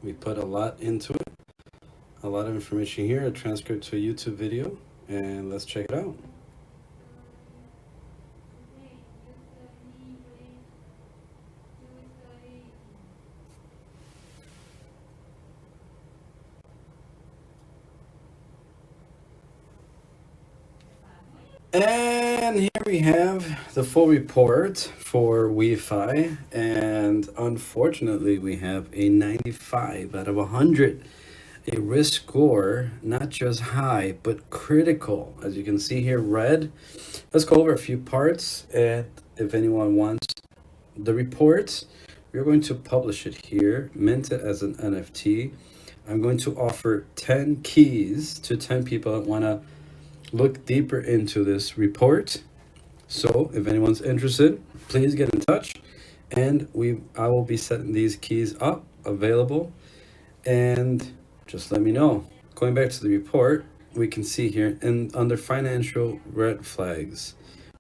We put a lot into it, a lot of information here, a transcript to a YouTube video, and let's check it out. And here we have the full report for WeFi, and unfortunately we have a 95 out of 100, a risk score, not just high, but critical. As you can see here, red. Let's go over a few parts, and if anyone wants the report, we're going to publish it here, mint it as an NFT. I'm going to offer 10 keys to 10 people that want to look deeper into this report. So if anyone's interested, please get in touch, and I will be setting these keys up available, and just let me know. Going back to the report, we can see here under financial red flags,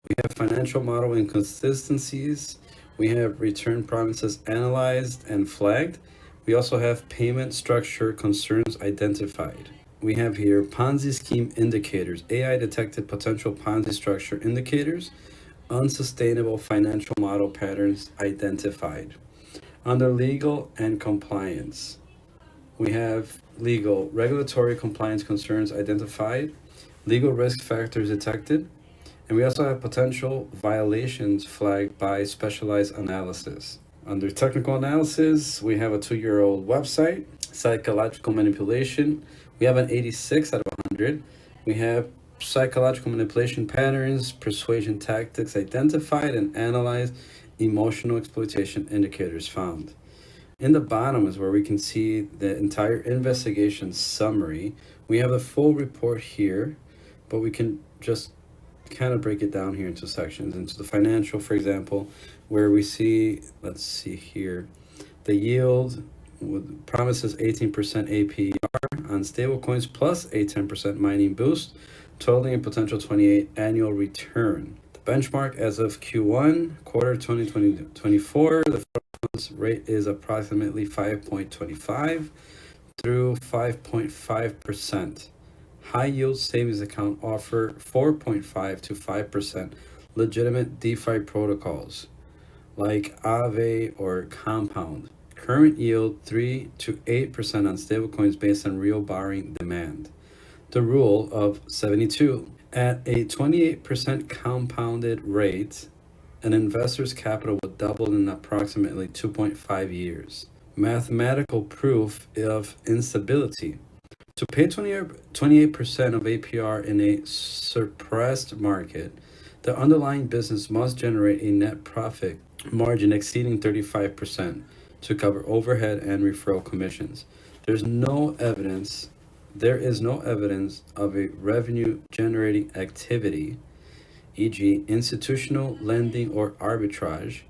we have financial model inconsistencies, we have return promises analyzed and flagged, we also have payment structure concerns identified. We have here Ponzi scheme indicators, AI detected potential Ponzi structure indicators, unsustainable financial model patterns identified. Under legal and compliance, we have legal, regulatory compliance concerns identified, legal risk factors detected, and we also have potential violations flagged by specialized analysis. Under technical analysis, we have a 2-year-old website, psychological manipulation. We have an 86 out of 100. We have psychological manipulation patterns, persuasion tactics identified and analyzed, emotional exploitation indicators found. In the bottom is where we can see the entire investigation summary. We have the full report here, but we can just kind of break it down here into sections, into the financial, for example, where we see, let's see here, the yield promises 18% APR on stablecoins plus a 10% mining boost, totaling a potential 28 annual return. The benchmark as of Q1 quarter 2024, the funds rate is approximately 5.25 through 5.5%. High yield savings account offer 4.5 to 5% legitimate DeFi protocols like Aave or Compound. Current yield 3 to 8% on stablecoins based on real borrowing demand. The rule of 72. At a 28% compounded rate, an investor's capital would double in approximately 2.5 years. Mathematical proof of instability. To pay 28% of APR in a suppressed market, the underlying business must generate a net profit margin exceeding 35% to cover overhead and referral commissions. There is no evidence of a revenue generating activity, e.g. institutional lending or arbitrage,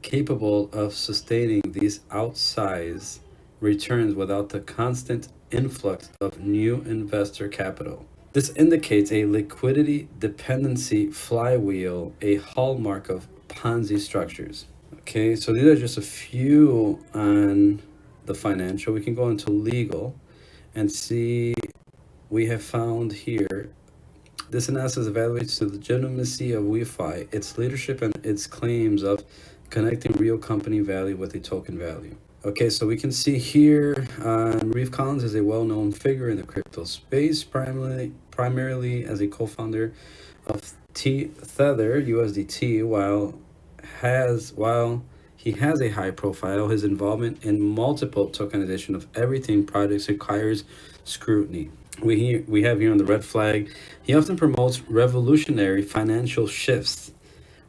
capable of sustaining these outsized returns without the constant influx of new investor capital. This indicates a liquidity dependency flywheel, a hallmark of Ponzi structures. Okay, so these are just a few on the financial. We can go into legal and see, we have found here, this analysis evaluates the legitimacy of WeFi, its leadership, and its claims of connecting real company value with a token value. Okay, so we can see here, Reeve Collins is a well-known figure in the crypto space, primarily as a co-founder of Tether USDT. While he has a high profile, his involvement in multiple tokenization of everything projects requires scrutiny. We have here on the red flag, he often promotes revolutionary financial shifts.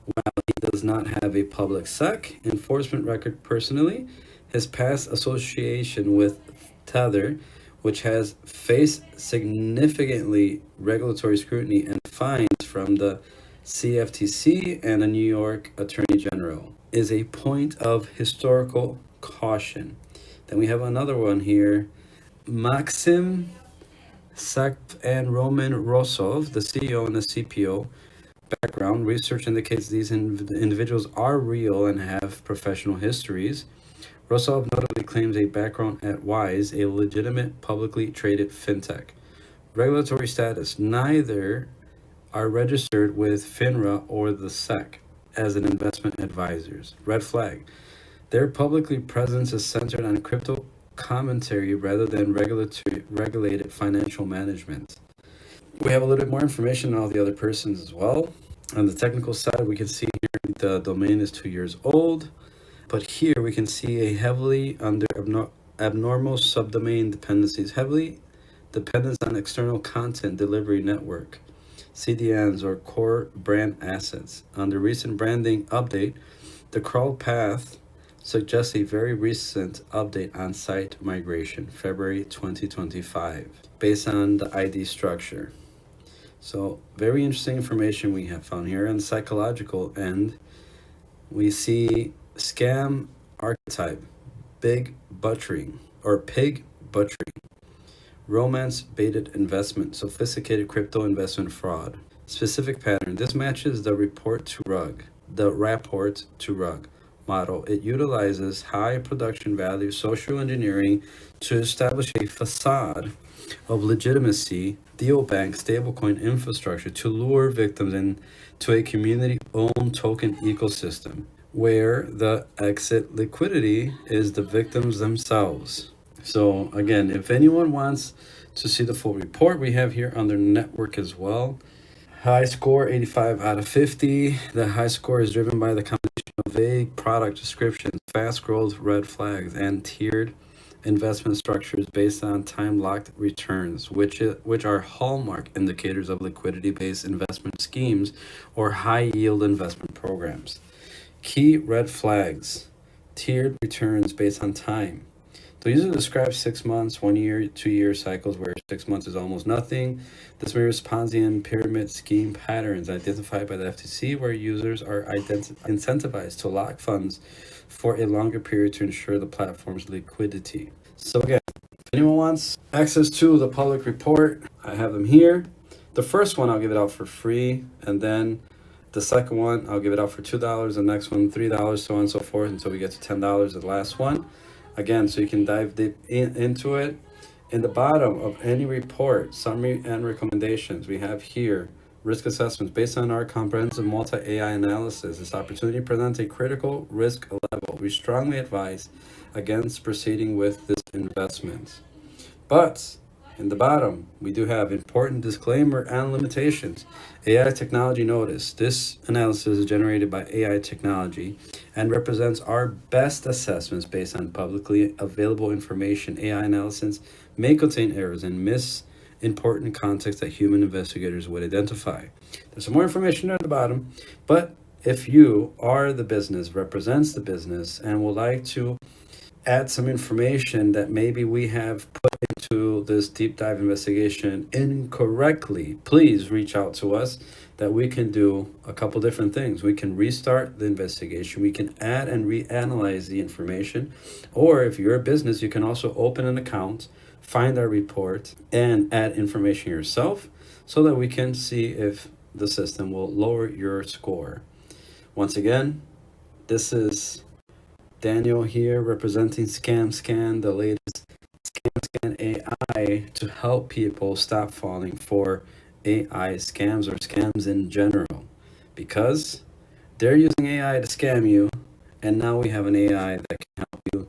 While he does not have a public SEC enforcement record personally, his past association with Tether, which has faced significantly regulatory scrutiny and fines from the CFTC and the New York Attorney General, is a point of historical caution. Then we have another one here, Maxim Sak and Roman Rosov, the CEO and the CPO, Background research indicates these individuals are real and have professional histories. Rosov notably claims a background at Wise, a legitimate publicly traded fintech. Regulatory status: neither are registered with FINRA or the SEC as an investment advisors. Red flag: their publicly presence is centered on crypto commentary rather than regulated financial management. We have a little bit more information on all the other persons as well. On the technical side, we can see here the domain is 2 years old, but here we can see a heavily under abnormal subdomain dependencies, heavily dependence on external content delivery network, CDNs or core brand assets. On the recent branding update, the crawl path suggests a very recent update on site migration, February 2025, based on the ID structure. So very interesting information we have found here. On the psychological end, we see scam archetype, pig butchering, romance baited investment, sophisticated crypto investment fraud. Specific pattern: this matches the rapport to rug model. It utilizes high production value social engineering to establish a facade of legitimacy, neobank stablecoin infrastructure to lure victims into a community-owned token ecosystem where the exit liquidity is the victims themselves. So again, if anyone wants to see the full report, we have here on their network as well. High score 85 out of 50. The high score is driven by the combination of vague product descriptions, fast growth red flags, and tiered investment structures based on time-locked returns, which are hallmark indicators of liquidity-based investment schemes or high-yield investment programs. Key red flags: tiered returns based on time. So usually describe 6 months, 1 year, 2 year cycles where 6 months is almost nothing. This mirrors Ponzi and pyramid scheme patterns identified by the FTC, where users are incentivized to lock funds for a longer period to ensure the platform's liquidity. So again, if anyone wants access to the public report, I have them here. The first one I'll give it out for free, and then the second one I'll give it out for $2, the next one $3, so on and so forth until we get to $10, the last one. Again, so you can dive deep into it. In the bottom of any report, summary and recommendations, we have here risk assessments. Based on our comprehensive multi-AI analysis, this opportunity presents a critical risk level. We strongly advise against proceeding with this investment. But in the bottom, we do have important disclaimer and limitations. AI technology notice. This analysis is generated by AI technology and represents our best assessments based on publicly available information. AI analysis may contain errors and miss important context that human investigators would identify. There's some more information at the bottom, but if you are the business, represents the business, and would like to add some information that maybe we have put into this deep dive investigation incorrectly, please reach out to us, that we can do a couple different things. We can restart the investigation, we can add and reanalyze the information, or if you're a business, you can also open an account, find our report, and add information yourself so that we can see if the system will lower your score. Once again, this is Daniel here representing ScamScan, the latest ScamScan AI to help people stop falling for AI scams or scams in general, because they're using AI to scam you, and now we have an AI that can help you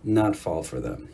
not fall for them.